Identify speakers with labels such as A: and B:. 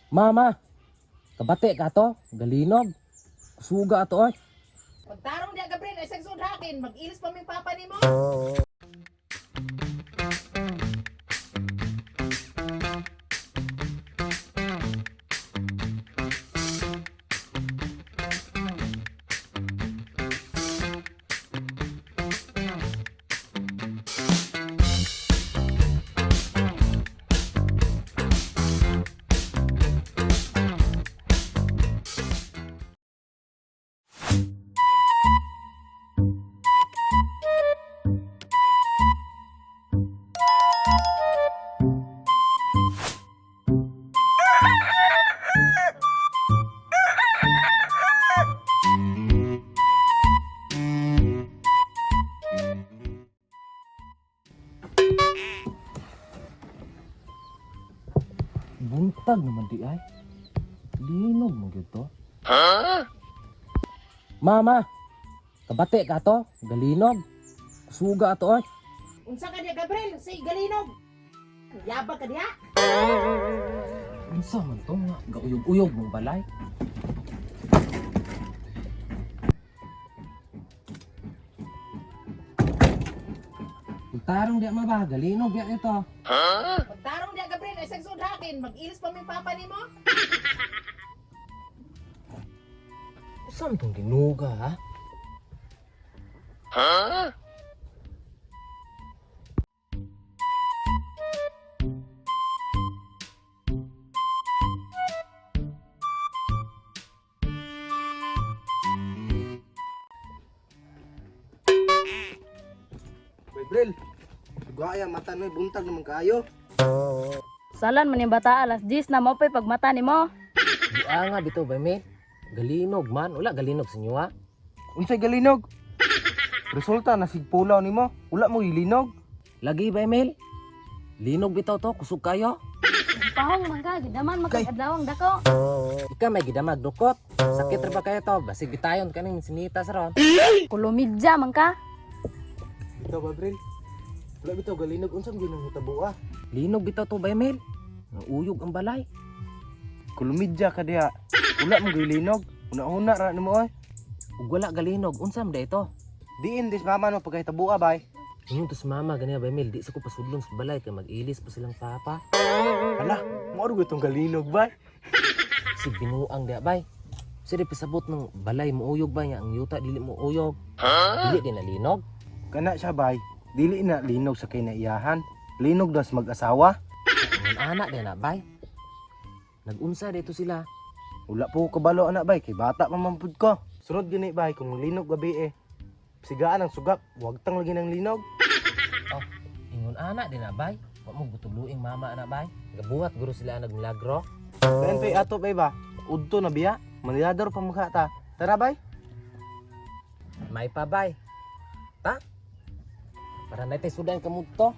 A: Mama, kabate ka to, galinog. Suga to oy.
B: Pagtarong niya Gabriel ay sagsud hakin, mag-ilis pa ming papa nimo.
A: Buntag naman di ay. Linog mo gyud to. Mama, kabate ka to, galinog. Suga to oy.
B: Unsa ka niya Gabriel, say galinog. Yabag ka diha.
A: Unsa man to nga gauyog-uyog mong balay? Tarong di maba, galinog ya ito.
B: Pagtarong niya Gabriel ay sagsud hakin, mag-ilis pa ming papa nimo.
A: Saan tong ginuga ha?
C: Bril, gaya mata noy buntag naman kaayo.
D: Salan man yung bata alas 10 na mo pa'y pagmata ni mo.
A: Di nga bito ba me? Galinog man, wala galinog sa inyo ha?
C: Unsay galinog? Resulta nasigpulaw nimo, wala mo ilinog.
A: Lagi ba Emil? Linog bitaw to, kusog kayo.
D: Pahong man ka, gidaman magkakadlawang dako.
A: Ika may gidamag dukot. Sakit ra ba kayo to? Basig bitayon kaning sinita sa ron.
D: Kulumidja man ka.
C: Ito ba Bril? Wala bitaw galinog unsang ginang hitabo ah.
A: Linog bitaw to ba Emil? Uyog ang balay.
C: Kulumidja ka diha. Wala mo gilinog. Una-una ra nimo oy.
A: Ug wala galinog, unsam da ito?
C: Diin dis mama no pagkahitabo ah bay.
A: Ingon to si mama ganiya ba Emil, di sa ko pasudlon sa balay kay mag-ilis pa silang papa.
C: Hala, mo aro gitong galinog bay.
A: Si binuang dia bay. Sige pasabot ng balay mo uyog ba nya ang yuta dili mo uyog. Dili din na linog.
C: Kana siya bay. Dili na linog sa kinaiyahan. Linog das mag-asawa.
A: Ang anak din na bay. Nag-unsa dito sila.
C: Wala po ko kabalo anak bay kay bata pa man pud ko. Sunod gini bay kung linog gabi eh. Sigaan ang sugap, huwag tang lagi ng linog.
A: Oh, ingon anak din na bay. Wa mo butuluing mama na bay. Gabuhat guro sila nagmilagro.
C: Kayan pa'y ato bay ba? Udto na biya. Manilador pa mukha ta. Tara bay.
A: May pa bay. Ta? Para naitay sudan ka mo to.